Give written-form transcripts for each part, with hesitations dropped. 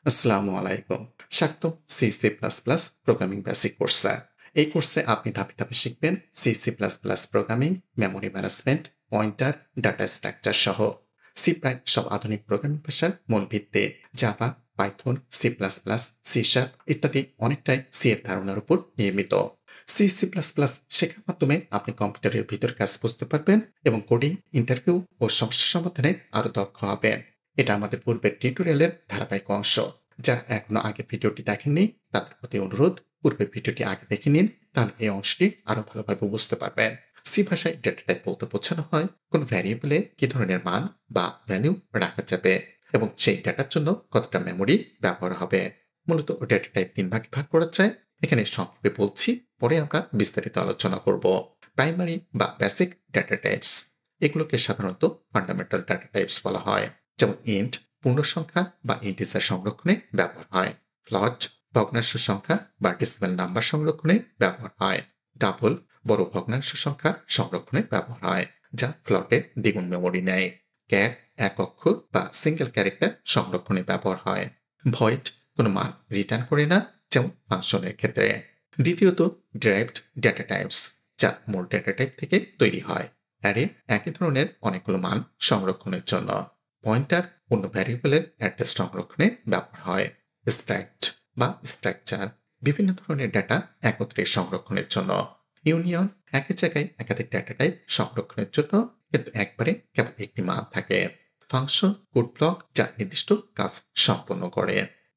আসসালামু আলাইকুম। স্বাগতম C C plus plus programming basic কোর্সে। এই কোর্সে আপনি ধাপে ধাপে শিখবেন C C plus plus programming, memory management, pointer, data structure সহ সি প্রায় সব আধুনিক প্রোগ্রামিং ভাষার মূল ভিত্তি। Java, Python, C plus plus, C sharp ইত্যাদি অনেকটাই সি এর ধারণার উপর নির্মিত। সি সি প্লাস প্লাস শেখার মাধ্যমে আপনি কম্পিউটারের ভিতর কাজ বুঝতে পারবেন এবং কোডিং, ইন্টারভিউ ও সমস্যা সমাধানে আরো দক্ষ হবেন। এটা আমাদের পূর্বের টিউটোরিয়ালের ধারাবাহিক অংশ। যারা এখনো আগের ভিডিওটি দেখেননি তাদের প্রতি অনুরোধ, পূর্বের ভিডিওটি আগে দেখে নিন, তাহলে এই অংশটি আরো ভালোভাবে বুঝতে পারবেন। সি ভাষায় ডেটা টাইপ বলতে বোঝানো হয় কোন ভ্যারিয়েবলে কি ধরনের মান বা ভ্যালু রাখা যাবে এবং সেই ডেটার জন্য কতটা মেমোরি ব্যবহার হবে। মূলত ডেটা টাইপ তিন ভাগে ভাগ করা যায়। এখানে সংক্ষেপে বলছি, পরে আমরা বিস্তারিত আলোচনা করব। প্রাইমারি বা বেসিক ডেটা টাইপস, এগুলোকে সাধারণত ফান্ডামেন্টাল ডেটা টাইপস বলা হয়। যেমন ইন্ট পূর্ণ সংখ্যা বা ইন্টিজার সংরক্ষণে ব্যবহার হয়, ফ্লট ভগ্নাংশ সংখ্যা বা ডেসিমাল নাম্বার সংরক্ষণে ব্যবহার হয়, ডাবল বড় ভগ্নাংশ সংখ্যা সংরক্ষণে ব্যবহার হয় যা ফ্লটে দ্বিগুণ মেমোরি নেয়, ক্যার এক অক্ষর বা সিঙ্গেল ক্যারেক্টার সংরক্ষণে ব্যবহার হয়, ভয়েড কোনো মান রিটার্ন করে না, যেমন ফাংশনের ক্ষেত্রে। দ্বিতীয়ত ডিরাইভড ডেটা টাইপস, যা মূল ডেটা টাইপ থেকে তৈরি হয়। অ্যারে একই ধরনের অনেকগুলো মান সংরক্ষণের জন্য, পয়েন্টার অন্য ভ্যারিয়েবলের অ্যাড্রেস সংরক্ষণে ব্যবহার হয়, স্ট্রাক্ট বা স্ট্রাকচার বিভিন্ন ধরনের ডেটা একত্রে সংরক্ষণের জন্য, ইউনিয়ন একই জায়গায় একাধিক ডেটা টাইপ সংরক্ষণের জন্য কিন্তু একবারে কেবল একটি মান থাকে, ফাংশন কোড ব্লক যা নির্দিষ্ট কাজ সম্পন্ন করে।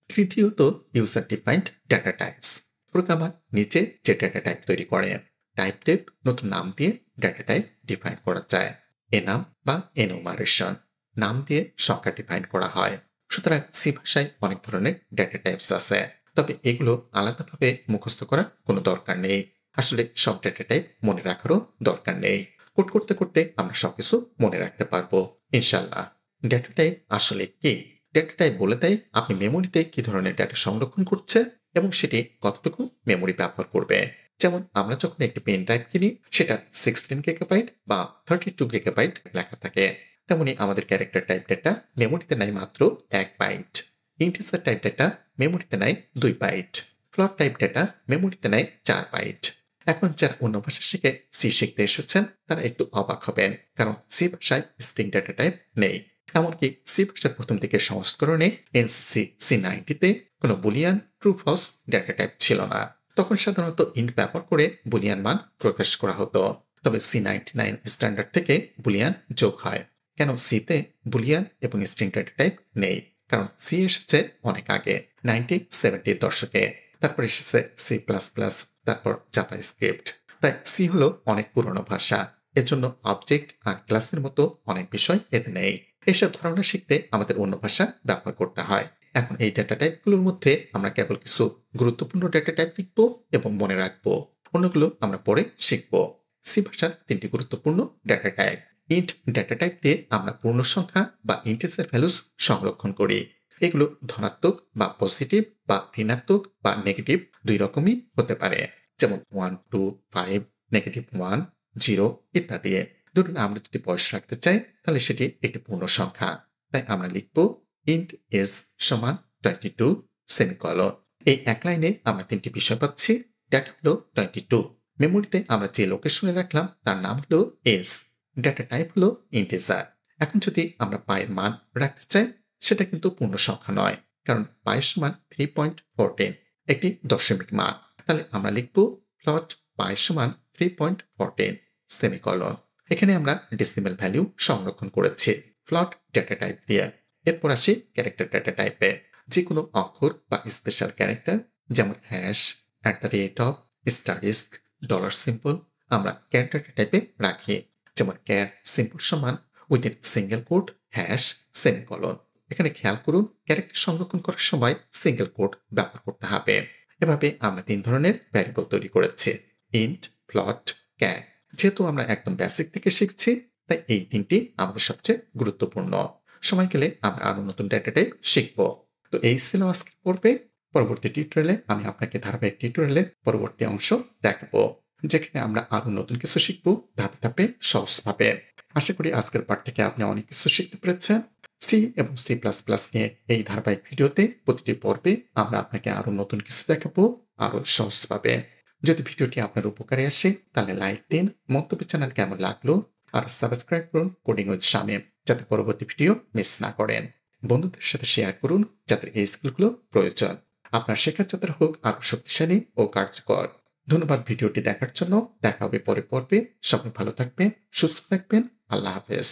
তৃতীয়ত user defined data types, programmer নিচে যে ডেটা টাইপ তৈরি করে, টাইপ টেপ নতুন নাম দিয়ে ডেটা টাইপ ডিফাইন করা যায়, এনাম বা এনুমারেশন নাম দিয়ে সংখ্যা ডিফাইন করা হয়। সুতরাং সি ভাষায় অনেক ধরনের ডেটা টাইপস আছে, তবে এগুলো আলাদাভাবে মুখস্থ করার কোনো দরকার নেই। আসলে সব ডেটা টাইপ মনে রাখারও দরকার নেই। কোড করতে করতে আমরা সবকিছু মনে রাখতে পারবো ইনশাল্লাহ। ডেটা টাইপ আসলে কি? ডেটা টাইপ বলে দেয় আপনি মেমোরিতে কি ধরনের ডেটা সংরক্ষণ করছে এবং সেটি কতটুকু মেমোরি ব্যবহার করবে। যেমন আমরা যখন একটি পেন ড্রাইভ কিনি সেটা 16 গিগাবাইট বা 32 গিগাবাইট লেখা থাকে, তেমনি আমাদের ক্যারেক্টার টাইপ ডেটা মেমোরিতে নেয় মাত্র 1 বাইট, ইন্টিজার টাইপ ডেটা মেমোরিতে নেয় 2 বাইট, ফ্লোট টাইপ ডেটা মেমোরিতে নেয় 4 বাইট। এখন যারা অন্য ভাষা শিখে সি শিখতে এসেছেন তারা একটু অবাক হবেন, কারণ সি ভাষায় স্ট্রিং ডেটা টাইপ নেই। এমনকি সি ভাষার প্রথম দিকের সংস্করণে এনসিসি C90-তে কোনো Boolean true false data type ছিল না। তখন সাধারণত ইন্ট ব্যবহার করে বুলিয়ান মান প্রকাশ করা হতো। তবে C99 স্ট্যান্ডার্ড থেকে বুলিয়ান যোগ হয়। কেন সিতে বুলিয়ান এবং স্ট্রিং ডেটা টাইপ নেই? কারণ সি এসেছে অনেক আগে, 1970-র দশকে। তারপর এসেছে সি প্লাস প্লাস, তারপর জাভা স্ক্রিপ্ট। তাই সি হলো অনেক পুরনো ভাষা, এজন্য অবজেক্ট আর ক্লাসের মতো অনেক বিষয় এতে নেই। এসব ধারণা শিখতে আমাদের অন্য ভাষা ব্যবহার করতে হয়। এখন এই ডেটা টাইপগুলোর মধ্যে আমরা কেবল কিছু গুরুত্বপূর্ণ ডেটা টাইপ লিখবো এবং মনে রাখবো, অন্যগুলো আমরা পরে শিখবো। সি ভাষার তিনটি গুরুত্বপূর্ণ data type. Int data type দিয়ে আমরা পূর্ণ সংখ্যা বা ইন্টিজার ভ্যালুস সংরক্ষণ করি। এগুলো ধনাত্মক বা পজিটিভ বা ঋণাত্মক বা নেগেটিভ দুই রকমই হতে পারে, যেমন 1 2 5 -1 0 ইত্যাদি। ধরুন আমরা যদি বয়স রাখতে চাই তাহলে সেটি একটি পূর্ণ সংখ্যা, তাই আমরা লিখব int is সমান 22 সেমিকলন। এই এক লাইনে আমরা তিনটি বিষয় পাচ্ছি। ডেটা হলো 22, মেমোরিতে আমরা যে লোকেশনে রাখলাম তার নাম হলো s, ডেটা টাইপ হলো ইন্টিজার। এখন যদি আমরা পায়ের মান রাখতে চাই সেটা কিন্তু পূর্ণ সংখ্যা নয়, কারণ পায়ের সমান 3.14 একটি দশমিক মান। তাহলে আমরা লিখব প্লট পায়ের সমান 3.14 সেমিকলন। এখানে আমরা ডেসিমাল ভ্যালু সংরক্ষণ করেছি ফ্লট ডেটা টাইপ দিয়ে। এরপর আসি ক্যারেক্টার ডেটা টাইপে। যে কোনো অক্ষর বা স্পেশাল ক্যারেক্টার যেমন হ্যাশ, @ স্টারিস্ক, ডলার সিম্বল আমরা ক্যারেক্টার ডেটা টাইপে রাখি। যেমন ক্যার সিম্বল সমান within single quote hash semicolon. এখানে খেয়াল করুন ক্যারেক্টার সংরক্ষণ করার সময় সিঙ্গেল কোট ব্যবহার করতে হবে। এভাবে আমরা তিন ধরনের ভ্যারিয়েবল তৈরি করেছি, ইন্ট, ফ্লট, ক্যার। যেহেতু আমরা একদম বেসিক থেকে শিখছি তাই এই তিনটি আমাদের সবচেয়ে গুরুত্বপূর্ণ। সময় গেলে আমরা আরো নতুন ডেটা টাইপ শিখবো। তো এই ছিল আজকের পর্বে। পরবর্তী টিউটোরিয়ালে আমি আপনাকে ধারাবাহিক টিউটোরিয়ালের পরবর্তী অংশ দেখাবো, যেখানে আমরা আরো নতুন কিছু শিখবো ধাপে ধাপে সহজভাবে। আশা করি আজকের পাঠ থেকে আপনি অনেক কিছু শিখতে পেরেছেন। সি এবং সি প্লাস প্লাস নিয়ে এই ধারাবাহিক ভিডিওতে প্রতিটি পর্বে আমরা আপনাকে আরো নতুন কিছু দেখাবো, আরো সহজভাবে। যদি ভিডিওটি আপনার উপকারে আসে তাহলে লাইক দিন, মন্তব্য চ্যানেল কেমন লাগলো আর সাবস্ক্রাইব করুন কোডিং উইথ শামীম, যাতে পরবর্তী ভিডিও মিস না করেন। বন্ধুদের সাথে শেয়ার করুন যাদের এই স্কিলগুলো প্রয়োজন। আপনার শেখার যাত্রা হোক আরো শক্তিশালী ও কার্যকর। ধন্যবাদ ভিডিওটি দেখার জন্য। দেখা হবে পরের পর্বে। সবাই ভালো থাকবেন, সুস্থ থাকবেন। আল্লাহ হাফেজ।